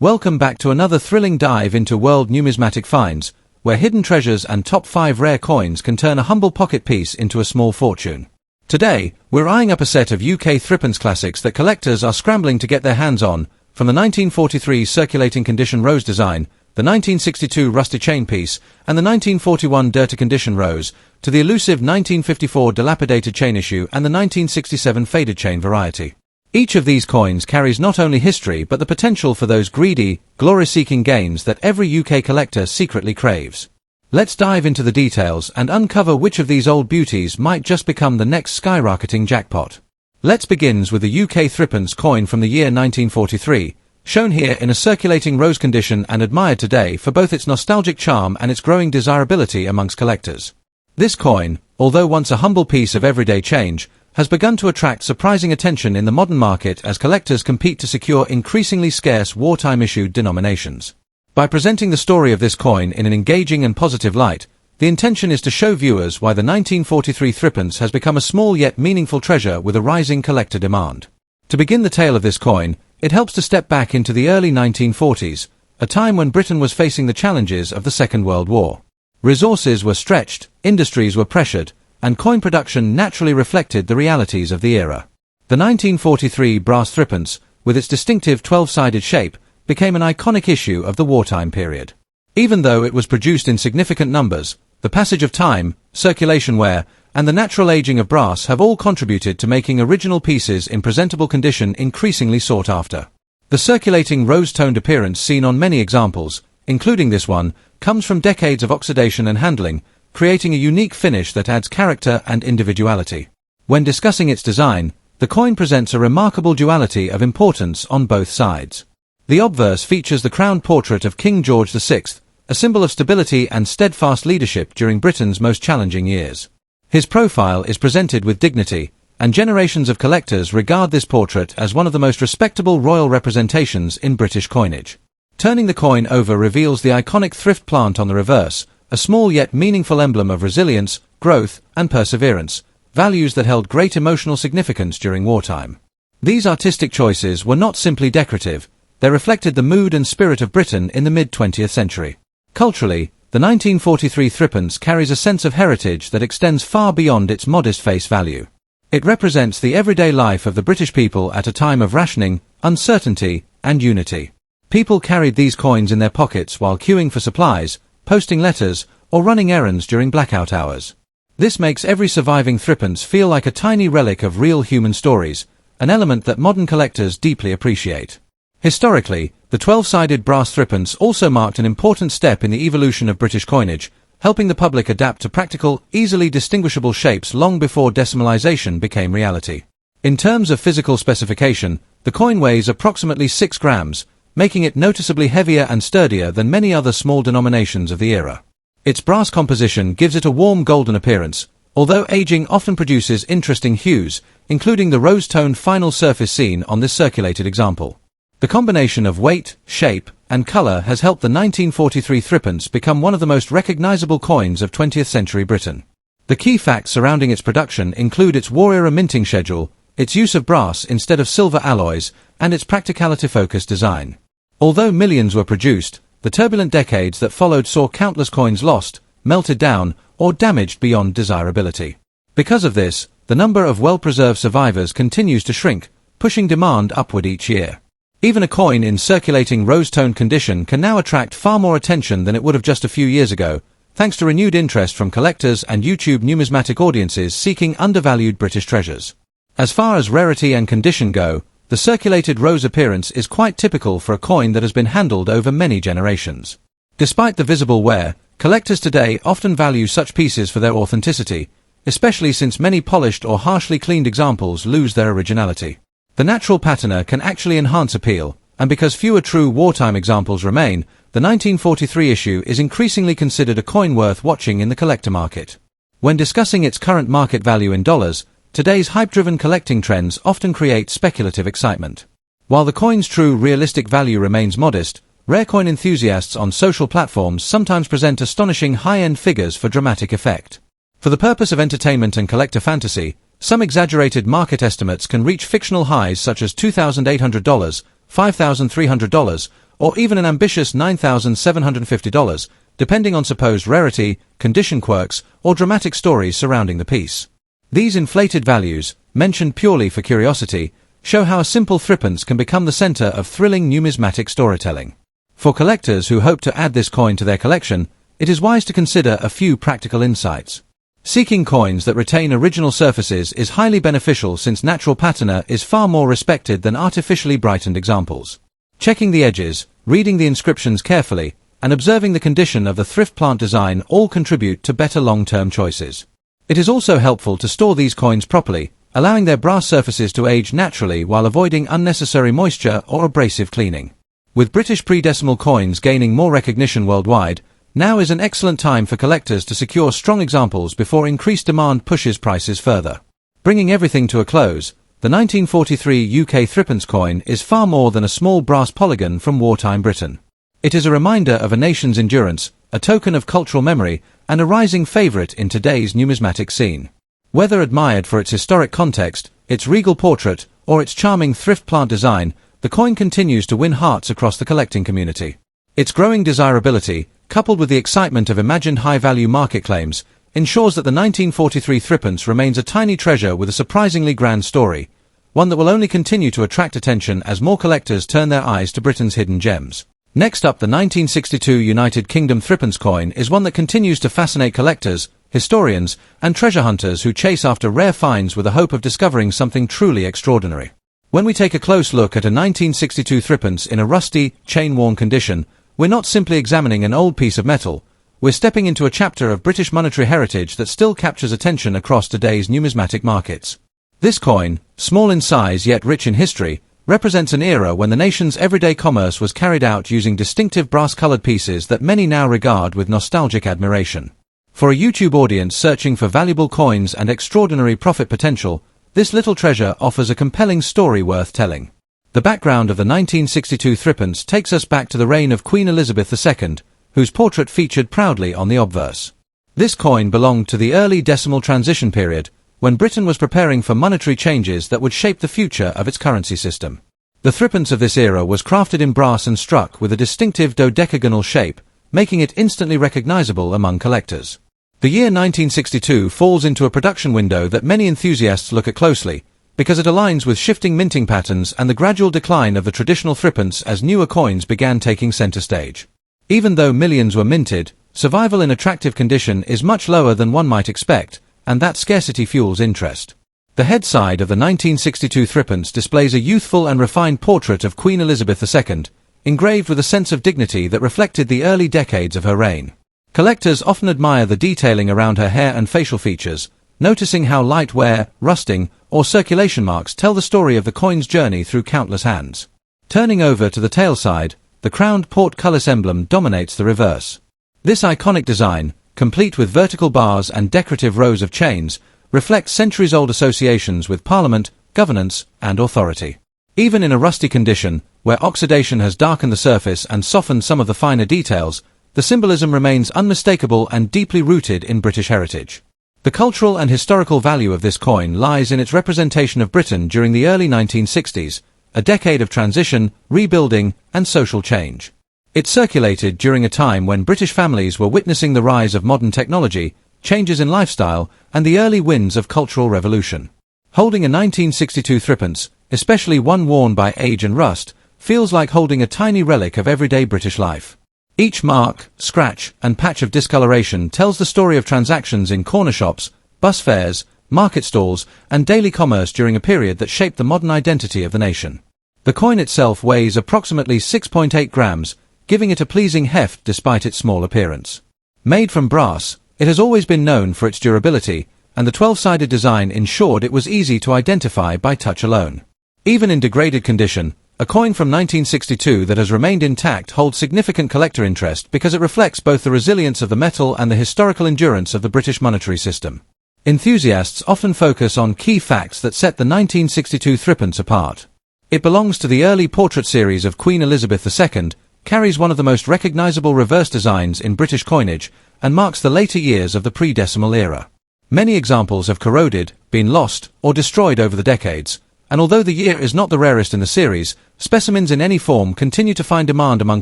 Welcome back to another thrilling dive into world numismatic finds, where hidden treasures and top 5 rare coins can turn a humble pocket piece into a small fortune. Today, we're eyeing up a set of UK threepence classics that collectors are scrambling to get their hands on, from the 1943 circulating condition rose design, the 1962 rusty chain piece, and the 1941 dirty condition rose, to the elusive 1954 dilapidated chain issue and the 1967 faded chain variety. Each of these coins carries not only history but the potential for those greedy, glory-seeking gains that every UK collector secretly craves. Let's dive into the details and uncover which of these old beauties might just become the next skyrocketing jackpot. Let's begin with the UK threepence coin from the year 1943, shown here in a circulating rose condition and admired today for both its nostalgic charm and its growing desirability amongst collectors. This coin, although once a humble piece of everyday change, has begun to attract surprising attention in the modern market as collectors compete to secure increasingly scarce wartime-issued denominations. By presenting the story of this coin in an engaging and positive light, the intention is to show viewers why the 1943 threepence has become a small yet meaningful treasure with a rising collector demand. To begin the tale of this coin, it helps to step back into the early 1940s, a time when Britain was facing the challenges of the Second World War. Resources were stretched, industries were pressured, and coin production naturally reflected the realities of the era. The 1943 brass threepence, with its distinctive 12-sided shape, became an iconic issue of the wartime period. Even though it was produced in significant numbers, the passage of time, circulation wear, and the natural aging of brass have all contributed to making original pieces in presentable condition increasingly sought after. The circulating rose-toned appearance seen on many examples, including this one, comes from decades of oxidation and handling, creating a unique finish that adds character and individuality. When discussing its design, the coin presents a remarkable duality of importance on both sides. The obverse features the crowned portrait of King George VI, a symbol of stability and steadfast leadership during Britain's most challenging years. His profile is presented with dignity, and generations of collectors regard this portrait as one of the most respectable royal representations in British coinage. Turning the coin over reveals the iconic thrift plant on the reverse, a small yet meaningful emblem of resilience, growth, and perseverance, values that held great emotional significance during wartime. These artistic choices were not simply decorative, they reflected the mood and spirit of Britain in the mid-20th century. Culturally, the 1943 threepence carries a sense of heritage that extends far beyond its modest face value. It represents the everyday life of the British people at a time of rationing, uncertainty, and unity. People carried these coins in their pockets while queuing for supplies, posting letters, or running errands during blackout hours. This makes every surviving threepence feel like a tiny relic of real human stories, an element that modern collectors deeply appreciate. Historically, the 12-sided brass threepence also marked an important step in the evolution of British coinage, helping the public adapt to practical, easily distinguishable shapes long before decimalization became reality. In terms of physical specification, the coin weighs approximately 6 grams, making it noticeably heavier and sturdier than many other small denominations of the era. Its brass composition gives it a warm golden appearance, although aging often produces interesting hues, including the rose-toned final surface seen on this circulated example. The combination of weight, shape, and color has helped the 1943 threepence become one of the most recognizable coins of 20th century Britain. The key facts surrounding its production include its war-era minting schedule, its use of brass instead of silver alloys, and its practicality-focused design. Although millions were produced, the turbulent decades that followed saw countless coins lost, melted down, or damaged beyond desirability. Because of this, the number of well-preserved survivors continues to shrink, pushing demand upward each year. Even a coin in circulating rose-toned condition can now attract far more attention than it would have just a few years ago, thanks to renewed interest from collectors and YouTube numismatic audiences seeking undervalued British treasures. As far as rarity and condition go, the circulated rose appearance is quite typical for a coin that has been handled over many generations. Despite the visible wear, collectors today often value such pieces for their authenticity, especially since many polished or harshly cleaned examples lose their originality. The natural patina can actually enhance appeal, and because fewer true wartime examples remain, the 1943 issue is increasingly considered a coin worth watching in the collector market. When discussing its current market value in dollars, today's hype-driven collecting trends often create speculative excitement. While the coin's true realistic value remains modest, rare coin enthusiasts on social platforms sometimes present astonishing high-end figures for dramatic effect. For the purpose of entertainment and collector fantasy, some exaggerated market estimates can reach fictional highs such as $2,800, $5,300, or even an ambitious $9,750, depending on supposed rarity, condition quirks, or dramatic stories surrounding the piece. These inflated values, mentioned purely for curiosity, show how a simple threepence can become the center of thrilling numismatic storytelling. For collectors who hope to add this coin to their collection, it is wise to consider a few practical insights. Seeking coins that retain original surfaces is highly beneficial since natural patina is far more respected than artificially brightened examples. Checking the edges, reading the inscriptions carefully, and observing the condition of the thrift plant design all contribute to better long-term choices. It is also helpful to store these coins properly, allowing their brass surfaces to age naturally while avoiding unnecessary moisture or abrasive cleaning. With British pre-decimal coins gaining more recognition worldwide, now is an excellent time for collectors to secure strong examples before increased demand pushes prices further. Bringing everything to a close, the 1943 UK threepence coin is far more than a small brass polygon from wartime Britain. It is a reminder of a nation's endurance, a token of cultural memory, and a rising favourite in today's numismatic scene. Whether admired for its historic context, its regal portrait, or its charming thrift plant design, the coin continues to win hearts across the collecting community. Its growing desirability, coupled with the excitement of imagined high-value market claims, ensures that the 1943 threepence remains a tiny treasure with a surprisingly grand story, one that will only continue to attract attention as more collectors turn their eyes to Britain's hidden gems. Next up, the 1962 United Kingdom threepence coin is one that continues to fascinate collectors, historians, and treasure hunters who chase after rare finds with the hope of discovering something truly extraordinary. When we take a close look at a 1962 threepence in a rusty, chain-worn condition, we're not simply examining an old piece of metal, we're stepping into a chapter of British monetary heritage that still captures attention across today's numismatic markets. This coin, small in size yet rich in history, represents an era when the nation's everyday commerce was carried out using distinctive brass-colored pieces that many now regard with nostalgic admiration. For a YouTube audience searching for valuable coins and extraordinary profit potential, this little treasure offers a compelling story worth telling. The background of the 1962 threepence takes us back to the reign of Queen Elizabeth II, whose portrait featured proudly on the obverse. This coin belonged to the early decimal transition period, when Britain was preparing for monetary changes that would shape the future of its currency system. The threepence of this era was crafted in brass and struck with a distinctive dodecagonal shape, making it instantly recognizable among collectors. The year 1962 falls into a production window that many enthusiasts look at closely, because it aligns with shifting minting patterns and the gradual decline of the traditional threepence as newer coins began taking center stage. Even though millions were minted, survival in attractive condition is much lower than one might expect, and that scarcity fuels interest. The head side of the 1962 threepence displays a youthful and refined portrait of Queen Elizabeth II, engraved with a sense of dignity that reflected the early decades of her reign. Collectors often admire the detailing around her hair and facial features, noticing how light wear, rusting, or circulation marks tell the story of the coin's journey through countless hands. Turning over to the tail side, the crowned portcullis emblem dominates the reverse. This iconic design, complete with vertical bars and decorative rows of chains, reflects centuries-old associations with parliament, governance, and authority. Even in a rusty condition, where oxidation has darkened the surface and softened some of the finer details, the symbolism remains unmistakable and deeply rooted in British heritage. The cultural and historical value of this coin lies in its representation of Britain during the early 1960s, a decade of transition, rebuilding, and social change. It circulated during a time when British families were witnessing the rise of modern technology, changes in lifestyle, and the early winds of cultural revolution. Holding a 1962 threepence, especially one worn by age and rust, feels like holding a tiny relic of everyday British life. Each mark, scratch, and patch of discoloration tells the story of transactions in corner shops, bus fares, market stalls, and daily commerce during a period that shaped the modern identity of the nation. The coin itself weighs approximately 6.8 grams, giving it a pleasing heft despite its small appearance. Made from brass, it has always been known for its durability, and the 12-sided design ensured it was easy to identify by touch alone. Even in degraded condition, a coin from 1962 that has remained intact holds significant collector interest because it reflects both the resilience of the metal and the historical endurance of the British monetary system. Enthusiasts often focus on key facts that set the 1962 threepence apart. It belongs to the early portrait series of Queen Elizabeth II, carries one of the most recognizable reverse designs in British coinage, and marks the later years of the pre-decimal era. Many examples have corroded, been lost, or destroyed over the decades, and although the year is not the rarest in the series, specimens in any form continue to find demand among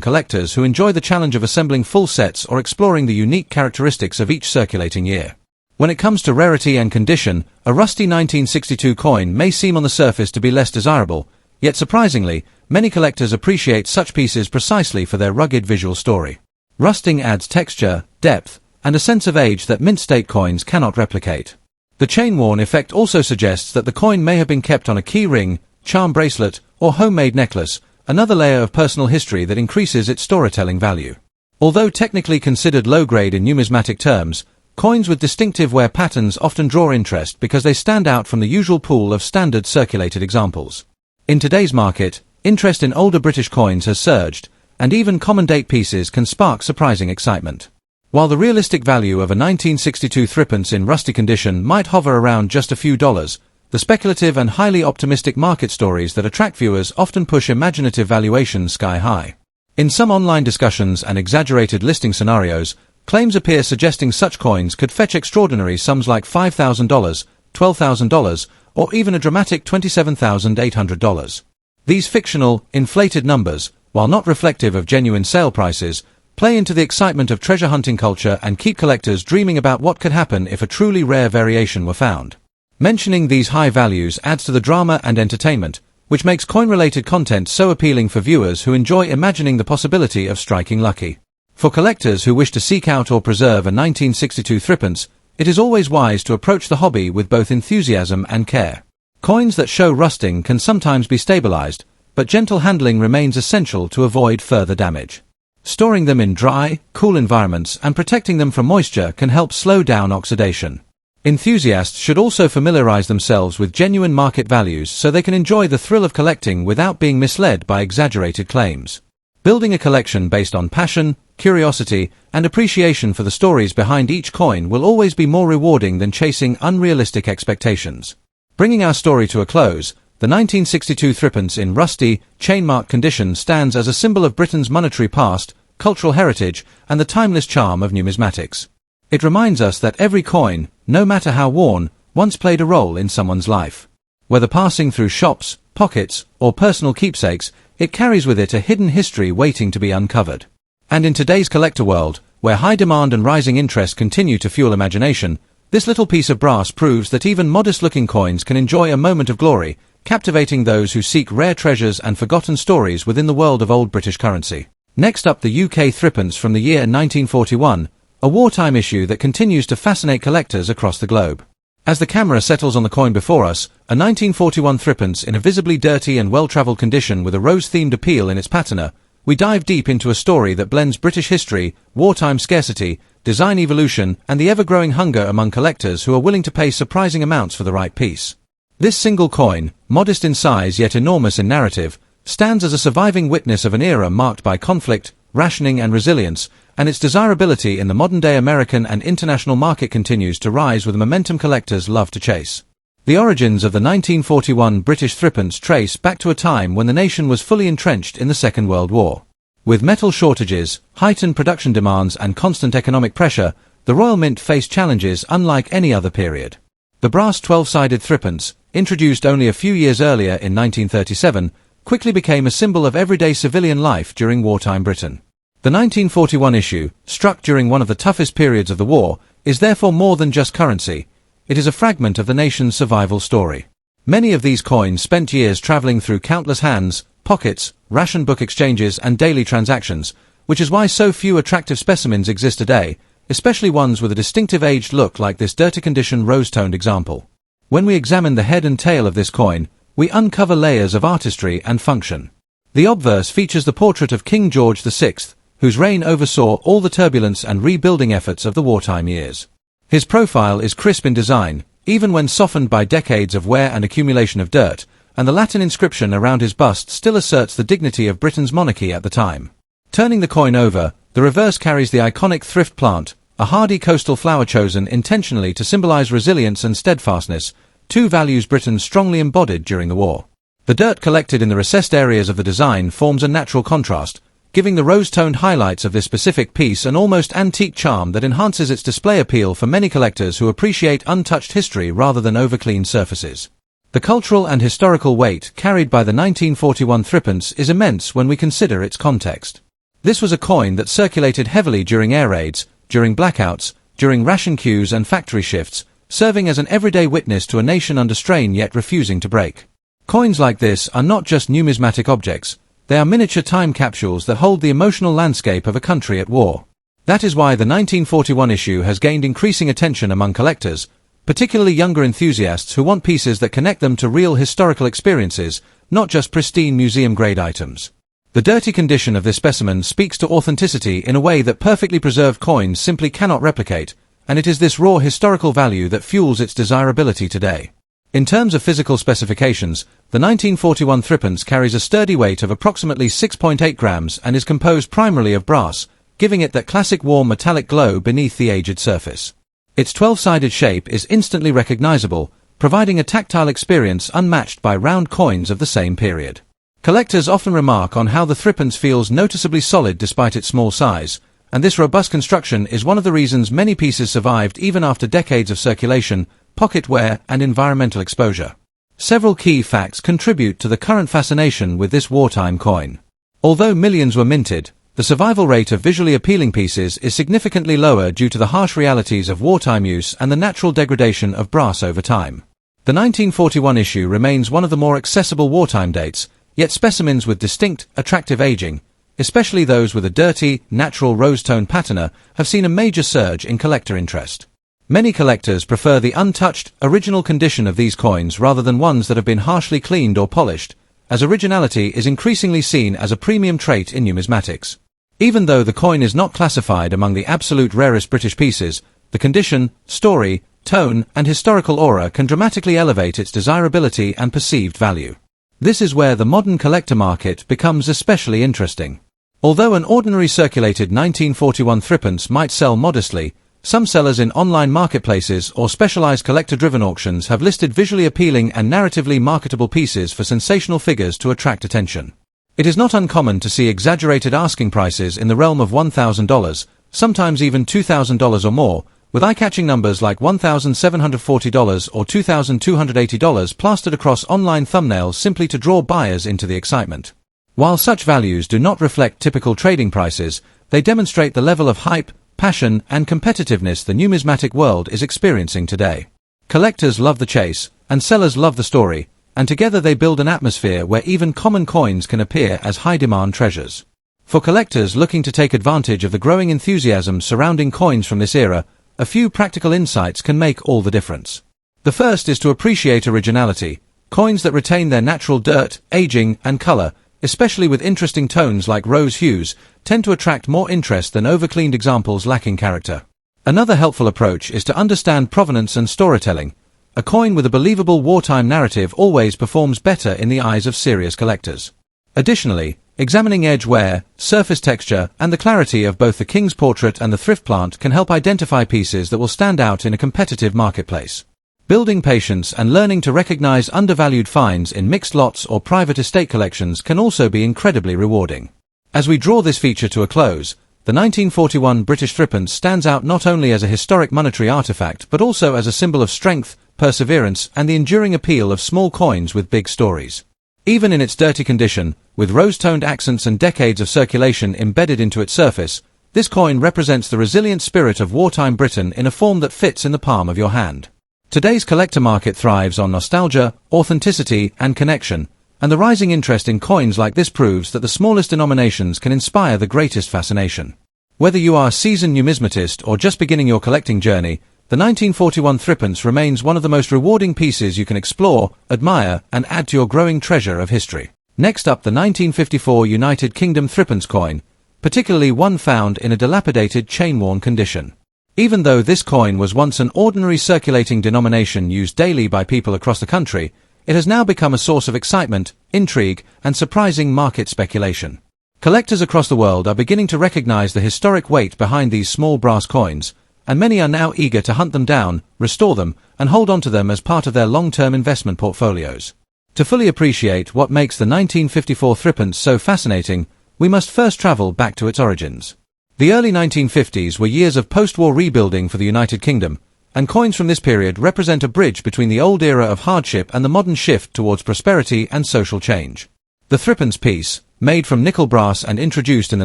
collectors who enjoy the challenge of assembling full sets or exploring the unique characteristics of each circulating year. When it comes to rarity and condition, a rusty 1962 coin may seem on the surface to be less desirable, yet surprisingly, many collectors appreciate such pieces precisely for their rugged visual story. Rusting adds texture, depth, and a sense of age that mint-state coins cannot replicate. The chain-worn effect also suggests that the coin may have been kept on a key ring, charm bracelet, or homemade necklace, another layer of personal history that increases its storytelling value. Although technically considered low-grade in numismatic terms, coins with distinctive wear patterns often draw interest because they stand out from the usual pool of standard circulated examples. In today's market, interest in older British coins has surged, and even common-date pieces can spark surprising excitement. While the realistic value of a 1962 threepence in rusty condition might hover around just a few dollars, the speculative and highly optimistic market stories that attract viewers often push imaginative valuations sky high. In some online discussions and exaggerated listing scenarios, claims appear suggesting such coins could fetch extraordinary sums like $5,000, $12,000, or even a dramatic $27,800. These fictional, inflated numbers, while not reflective of genuine sale prices, play into the excitement of treasure hunting culture and keep collectors dreaming about what could happen if a truly rare variation were found. Mentioning these high values adds to the drama and entertainment, which makes coin-related content so appealing for viewers who enjoy imagining the possibility of striking lucky. For collectors who wish to seek out or preserve a 1962 threepence, it is always wise to approach the hobby with both enthusiasm and care. Coins that show rusting can sometimes be stabilized, but gentle handling remains essential to avoid further damage. Storing them in dry, cool environments and protecting them from moisture can help slow down oxidation. Enthusiasts should also familiarize themselves with genuine market values so they can enjoy the thrill of collecting without being misled by exaggerated claims. Building a collection based on passion, curiosity, and appreciation for the stories behind each coin will always be more rewarding than chasing unrealistic expectations. Bringing our story to a close, the 1962 threepence in rusty, chain-marked condition stands as a symbol of Britain's monetary past, cultural heritage, and the timeless charm of numismatics. It reminds us that every coin, no matter how worn, once played a role in someone's life. Whether passing through shops, pockets, or personal keepsakes, it carries with it a hidden history waiting to be uncovered. And in today's collector world, where high demand and rising interest continue to fuel imagination, this little piece of brass proves that even modest-looking coins can enjoy a moment of glory, captivating those who seek rare treasures and forgotten stories within the world of old British currency. Next up, the UK threepence from the year 1941, a wartime issue that continues to fascinate collectors across the globe. As the camera settles on the coin before us, a 1941 threepence in a visibly dirty and well-travelled condition with a rose-themed appeal in its patina, we dive deep into a story that blends British history, wartime scarcity, design evolution, and the ever-growing hunger among collectors who are willing to pay surprising amounts for the right piece. This single coin, modest in size yet enormous in narrative, stands as a surviving witness of an era marked by conflict, rationing and resilience, and its desirability in the modern-day American and international market continues to rise with the momentum collectors love to chase. The origins of the 1941 British threepence trace back to a time when the nation was fully entrenched in the Second World War. With metal shortages, heightened production demands and constant economic pressure, the Royal Mint faced challenges unlike any other period. The brass 12-sided threepence, introduced only a few years earlier in 1937, quickly became a symbol of everyday civilian life during wartime Britain. The 1941 issue, struck during one of the toughest periods of the war, is therefore more than just currency. It is a fragment of the nation's survival story. Many of these coins spent years traveling through countless hands, pockets, ration book exchanges and daily transactions, which is why so few attractive specimens exist today, especially ones with a distinctive aged look like this dirty condition rose-toned example. When we examine the head and tail of this coin, we uncover layers of artistry and function. The obverse features the portrait of King George VI, whose reign oversaw all the turbulence and rebuilding efforts of the wartime years. His profile is crisp in design, even when softened by decades of wear and accumulation of dirt, and the Latin inscription around his bust still asserts the dignity of Britain's monarchy at the time. Turning the coin over, the reverse carries the iconic thrift plant, a hardy coastal flower chosen intentionally to symbolize resilience and steadfastness, two values Britain strongly embodied during the war. The dirt collected in the recessed areas of the design forms a natural contrast, giving the rose-toned highlights of this specific piece an almost antique charm that enhances its display appeal for many collectors who appreciate untouched history rather than overclean surfaces. The cultural and historical weight carried by the 1941 threepence is immense when we consider its context. This was a coin that circulated heavily during air raids, during blackouts, during ration queues and factory shifts, serving as an everyday witness to a nation under strain yet refusing to break. Coins like this are not just numismatic objects, they are miniature time capsules that hold the emotional landscape of a country at war. That is why the 1941 issue has gained increasing attention among collectors, particularly younger enthusiasts who want pieces that connect them to real historical experiences, not just pristine museum-grade items. The dirty condition of this specimen speaks to authenticity in a way that perfectly preserved coins simply cannot replicate, and it is this raw historical value that fuels its desirability today. In terms of physical specifications, the 1941 threepence carries a sturdy weight of approximately 6.8 grams and is composed primarily of brass, giving it that classic warm metallic glow beneath the aged surface. Its 12-sided shape is instantly recognizable, providing a tactile experience unmatched by round coins of the same period. Collectors often remark on how the threepence feels noticeably solid despite its small size, and this robust construction is one of the reasons many pieces survived even after decades of circulation, pocket wear, and environmental exposure. Several key facts contribute to the current fascination with this wartime coin. Although millions were minted, the survival rate of visually appealing pieces is significantly lower due to the harsh realities of wartime use and the natural degradation of brass over time. The 1941 issue remains one of the more accessible wartime dates, yet specimens with distinct, attractive aging, especially those with a dirty, natural rose-tone patina, have seen a major surge in collector interest. Many collectors prefer the untouched, original condition of these coins rather than ones that have been harshly cleaned or polished, as originality is increasingly seen as a premium trait in numismatics. Even though the coin is not classified among the absolute rarest British pieces, the condition, story, tone, and historical aura can dramatically elevate its desirability and perceived value. This is where the modern collector market becomes especially interesting. Although an ordinary circulated 1941 threepence might sell modestly, some sellers in online marketplaces or specialized collector-driven auctions have listed visually appealing and narratively marketable pieces for sensational figures to attract attention. It is not uncommon to see exaggerated asking prices in the realm of $1,000, sometimes even $2,000 or more, with eye-catching numbers like $1,740 or $2,280 plastered across online thumbnails simply to draw buyers into the excitement. While such values do not reflect typical trading prices, they demonstrate the level of hype, passion, and competitiveness the numismatic world is experiencing today. Collectors love the chase, and sellers love the story, and together they build an atmosphere where even common coins can appear as high-demand treasures. For collectors looking to take advantage of the growing enthusiasm surrounding coins from this era, a few practical insights can make all the difference. The first is to appreciate originality. Coins that retain their natural dirt, aging, and color, especially with interesting tones like rose hues, tend to attract more interest than overcleaned examples lacking character. Another helpful approach is to understand provenance and storytelling. A coin with a believable wartime narrative always performs better in the eyes of serious collectors. Additionally, examining edge wear, surface texture, and the clarity of both the king's portrait and the thrift plant can help identify pieces that will stand out in a competitive marketplace. Building patience and learning to recognize undervalued finds in mixed lots or private estate collections can also be incredibly rewarding. As we draw this feature to a close, the 1941 British threepence stands out not only as a historic monetary artifact but also as a symbol of strength, perseverance, and the enduring appeal of small coins with big stories. Even in its dirty condition, with rose-toned accents and decades of circulation embedded into its surface, this coin represents the resilient spirit of wartime Britain in a form that fits in the palm of your hand. Today's collector market thrives on nostalgia, authenticity, and connection, and the rising interest in coins like this proves that the smallest denominations can inspire the greatest fascination. Whether you are a seasoned numismatist or just beginning your collecting journey, the 1941 threepence remains one of the most rewarding pieces you can explore, admire, and add to your growing treasure of history. Next up, the 1954 United Kingdom threepence coin, particularly one found in a dilapidated chain-worn condition. Even though this coin was once an ordinary circulating denomination used daily by people across the country, it has now become a source of excitement, intrigue, and surprising market speculation. Collectors across the world are beginning to recognize the historic weight behind these small brass coins, and many are now eager to hunt them down, restore them, and hold on to them as part of their long-term investment portfolios. To fully appreciate what makes the 1954 threepence so fascinating, we must first travel back to its origins. The early 1950s were years of post-war rebuilding for the United Kingdom, and coins from this period represent a bridge between the old era of hardship and the modern shift towards prosperity and social change. The threepence piece, made from nickel brass and introduced in the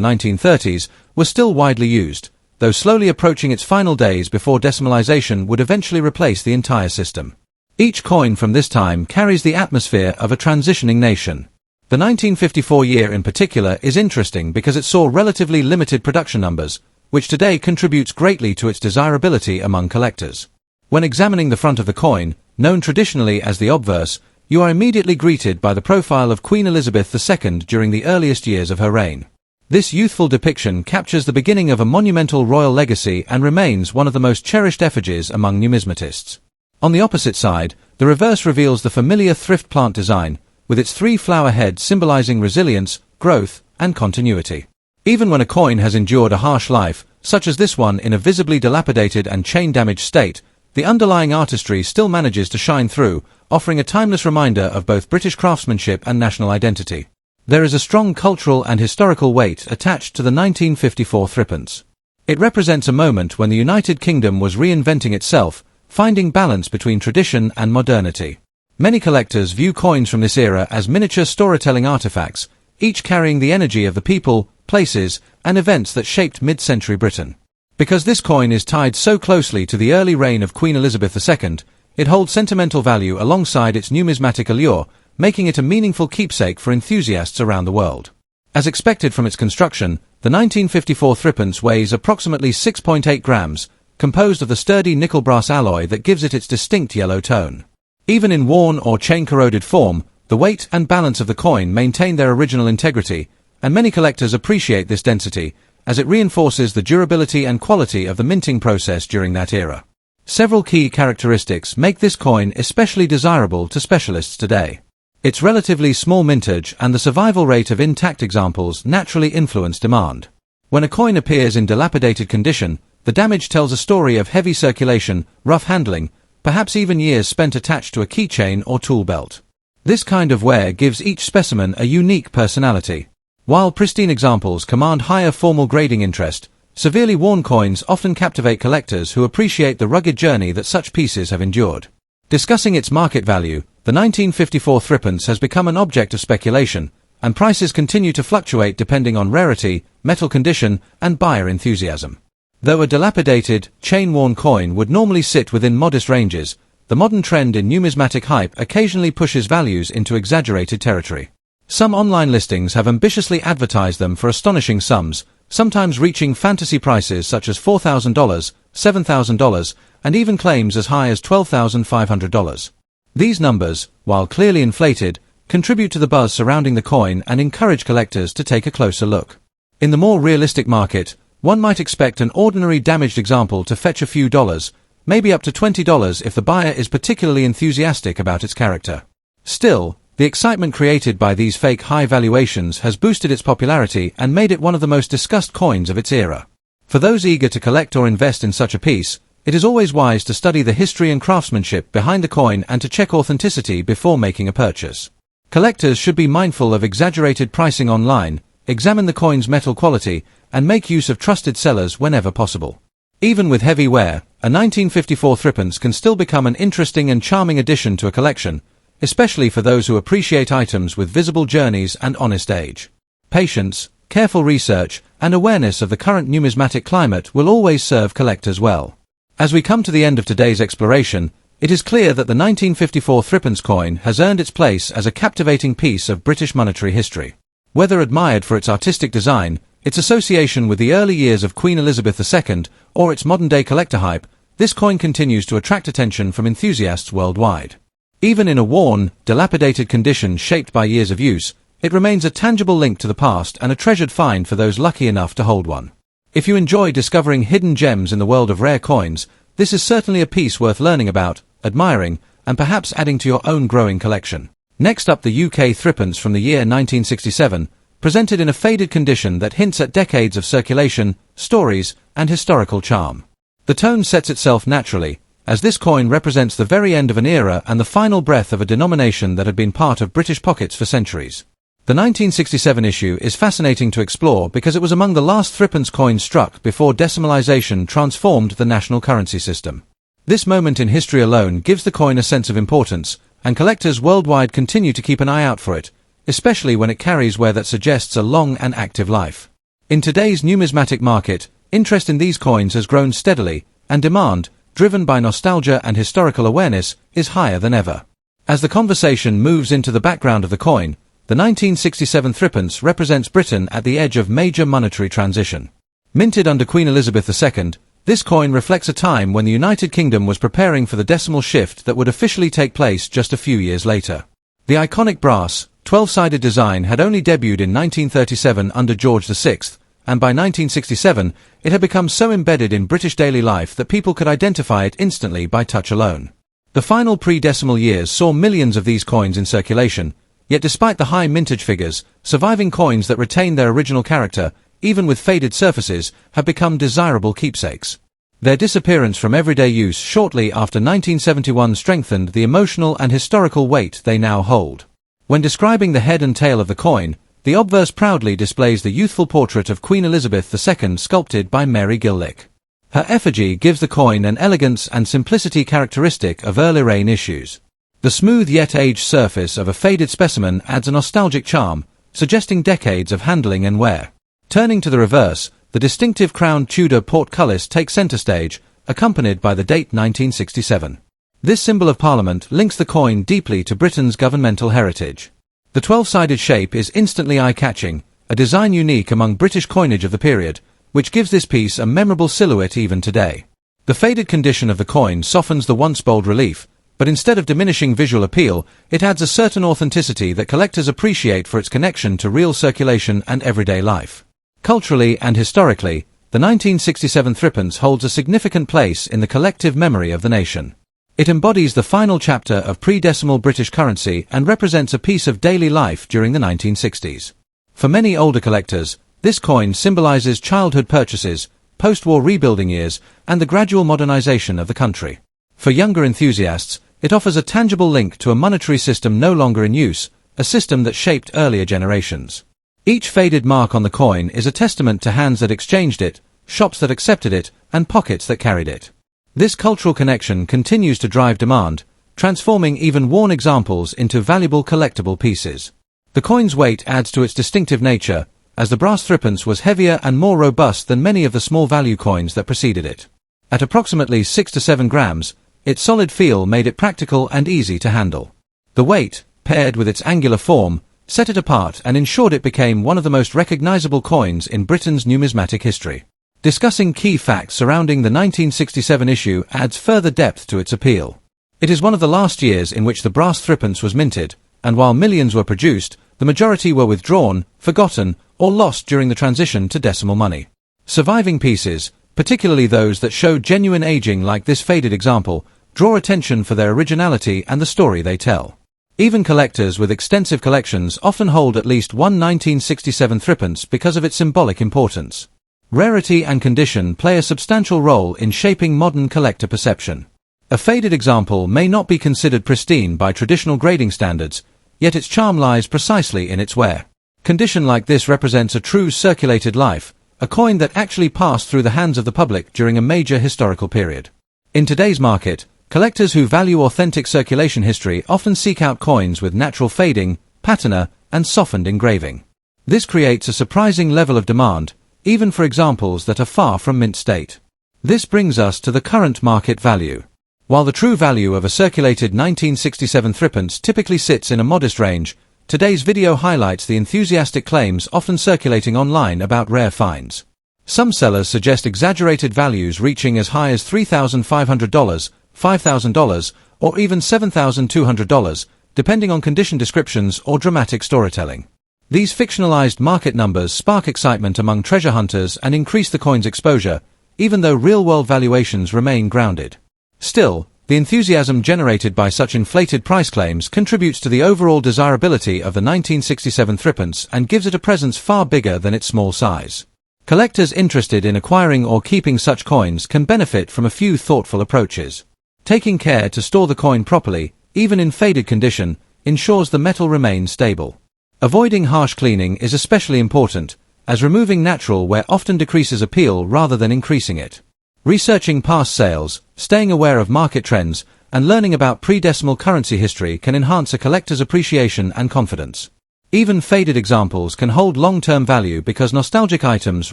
1930s, was still widely used, though slowly approaching its final days before decimalization would eventually replace the entire system. Each coin from this time carries the atmosphere of a transitioning nation. The 1954 year in particular is interesting because it saw relatively limited production numbers, which today contributes greatly to its desirability among collectors. When examining the front of the coin, known traditionally as the obverse, you are immediately greeted by the profile of Queen Elizabeth II during the earliest years of her reign. This youthful depiction captures the beginning of a monumental royal legacy and remains one of the most cherished effigies among numismatists. On the opposite side, the reverse reveals the familiar thrift plant design, with its 3 flower heads symbolizing resilience, growth, and continuity. Even when a coin has endured a harsh life, such as this one in a visibly dilapidated and chain-damaged state, the underlying artistry still manages to shine through, offering a timeless reminder of both British craftsmanship and national identity. There is a strong cultural and historical weight attached to the 1954 threepence. It represents a moment when the United Kingdom was reinventing itself, finding balance between tradition and modernity. Many collectors view coins from this era as miniature storytelling artifacts, each carrying the energy of the people, places, and events that shaped mid-century Britain. Because this coin is tied so closely to the early reign of Queen Elizabeth II, it holds sentimental value alongside its numismatic allure, making it a meaningful keepsake for enthusiasts around the world. As expected from its construction, the 1954 threepence weighs approximately 6.8 grams, composed of the sturdy nickel brass alloy that gives it its distinct yellow tone. Even in worn or chain-corroded form, the weight and balance of the coin maintain their original integrity, and many collectors appreciate this density, as it reinforces the durability and quality of the minting process during that era. Several key characteristics make this coin especially desirable to specialists today. Its relatively small mintage and the survival rate of intact examples naturally influence demand. When a coin appears in dilapidated condition, the damage tells a story of heavy circulation, rough handling, perhaps even years spent attached to a keychain or tool belt. This kind of wear gives each specimen a unique personality. While pristine examples command higher formal grading interest, severely worn coins often captivate collectors who appreciate the rugged journey that such pieces have endured. Discussing its market value, the 1954 threepence has become an object of speculation, and prices continue to fluctuate depending on rarity, metal condition, and buyer enthusiasm. Though a dilapidated, chain-worn coin would normally sit within modest ranges, the modern trend in numismatic hype occasionally pushes values into exaggerated territory. Some online listings have ambitiously advertised them for astonishing sums, sometimes reaching fantasy prices such as $4,000, $7,000, and even claims as high as $12,500. These numbers, while clearly inflated, contribute to the buzz surrounding the coin and encourage collectors to take a closer look. In the more realistic market, one might expect an ordinary damaged example to fetch a few dollars, maybe up to $20 if the buyer is particularly enthusiastic about its character. Still, the excitement created by these fake high valuations has boosted its popularity and made it one of the most discussed coins of its era. For those eager to collect or invest in such a piece, it is always wise to study the history and craftsmanship behind the coin and to check authenticity before making a purchase. Collectors should be mindful of exaggerated pricing online, examine the coin's metal quality, and make use of trusted sellers whenever possible. Even with heavy wear, a 1954 threepence can still become an interesting and charming addition to a collection, especially for those who appreciate items with visible journeys and honest age. Patience, careful research, and awareness of the current numismatic climate will always serve collectors well. As we come to the end of today's exploration, it is clear that the 1954 threepence coin has earned its place as a captivating piece of British monetary history. Whether admired for its artistic design, its association with the early years of Queen Elizabeth II, or its modern-day collector hype, this coin continues to attract attention from enthusiasts worldwide. Even in a worn, dilapidated condition shaped by years of use, it remains a tangible link to the past and a treasured find for those lucky enough to hold one. If you enjoy discovering hidden gems in the world of rare coins, this is certainly a piece worth learning about, admiring, and perhaps adding to your own growing collection. Next up, the UK threepence from the year 1967, presented in a faded condition that hints at decades of circulation, stories, and historical charm. The tone sets itself naturally, as this coin represents the very end of an era and the final breath of a denomination that had been part of British pockets for centuries. The 1967 issue is fascinating to explore because it was among the last threepence coins struck before decimalization transformed the national currency system. This moment in history alone gives the coin a sense of importance, and collectors worldwide continue to keep an eye out for it, especially when it carries wear that suggests a long and active life. In today's numismatic market, interest in these coins has grown steadily, and demand, driven by nostalgia and historical awareness, is higher than ever. As the conversation moves into the background of the coin, the 1967 threepence represents Britain at the edge of major monetary transition. Minted under Queen Elizabeth II, this coin reflects a time when the United Kingdom was preparing for the decimal shift that would officially take place just a few years later. The iconic brass, 12-sided design had only debuted in 1937 under George VI, and by 1967, it had become so embedded in British daily life that people could identify it instantly by touch alone. The final pre-decimal years saw millions of these coins in circulation, yet despite the high mintage figures, surviving coins that retain their original character, even with faded surfaces, have become desirable keepsakes. Their disappearance from everyday use shortly after 1971 strengthened the emotional and historical weight they now hold. When describing the head and tail of the coin, the obverse proudly displays the youthful portrait of Queen Elizabeth II sculpted by Mary Gillick. Her effigy gives the coin an elegance and simplicity characteristic of early reign issues. The smooth yet aged surface of a faded specimen adds a nostalgic charm, suggesting decades of handling and wear. Turning to the reverse, the distinctive crowned Tudor portcullis takes center stage, accompanied by the date 1967. This symbol of Parliament links the coin deeply to Britain's governmental heritage. The 12-sided shape is instantly eye-catching, a design unique among British coinage of the period, which gives this piece a memorable silhouette even today. The faded condition of the coin softens the once bold relief, but instead of diminishing visual appeal, it adds a certain authenticity that collectors appreciate for its connection to real circulation and everyday life. Culturally and historically, the 1967 threepence holds a significant place in the collective memory of the nation. It embodies the final chapter of pre-decimal British currency and represents a piece of daily life during the 1960s. For many older collectors, this coin symbolizes childhood purchases, post-war rebuilding years, and the gradual modernization of the country. For younger enthusiasts, it offers a tangible link to a monetary system no longer in use, a system that shaped earlier generations. Each faded mark on the coin is a testament to hands that exchanged it, shops that accepted it, and pockets that carried it. This cultural connection continues to drive demand, transforming even worn examples into valuable collectible pieces. The coin's weight adds to its distinctive nature, as the brass threepence was heavier and more robust than many of the small value coins that preceded it. At approximately 6 to 7 grams, its solid feel made it practical and easy to handle. The weight, paired with its angular form, set it apart and ensured it became one of the most recognizable coins in Britain's numismatic history. Discussing key facts surrounding the 1967 issue adds further depth to its appeal. It is one of the last years in which the brass threepence was minted, and while millions were produced, the majority were withdrawn, forgotten, or lost during the transition to decimal money. Surviving pieces, particularly those that show genuine aging like this faded example, draw attention for their originality and the story they tell. Even collectors with extensive collections often hold at least one 1967 threepence because of its symbolic importance. Rarity and condition play a substantial role in shaping modern collector perception. A faded example may not be considered pristine by traditional grading standards, yet its charm lies precisely in its wear. Condition like this represents a true circulated life, a coin that actually passed through the hands of the public during a major historical period. In today's market, collectors who value authentic circulation history often seek out coins with natural fading, patina, and softened engraving. This creates a surprising level of demand, even for examples that are far from mint state. This brings us to the current market value. While the true value of a circulated 1967 threepence typically sits in a modest range, today's video highlights the enthusiastic claims often circulating online about rare finds. Some sellers suggest exaggerated values reaching as high as $3,500, $5,000, or even $7,200, depending on condition descriptions or dramatic storytelling. These fictionalized market numbers spark excitement among treasure hunters and increase the coin's exposure, even though real-world valuations remain grounded. Still, the enthusiasm generated by such inflated price claims contributes to the overall desirability of the 1967 threepence and gives it a presence far bigger than its small size. Collectors interested in acquiring or keeping such coins can benefit from a few thoughtful approaches. Taking care to store the coin properly, even in faded condition, ensures the metal remains stable. Avoiding harsh cleaning is especially important, as removing natural wear often decreases appeal rather than increasing it. Researching past sales, Staying aware of market trends and learning about pre-decimal currency history can enhance a collector's appreciation and confidence. Even faded examples can hold long-term value because nostalgic items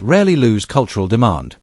rarely lose cultural demand.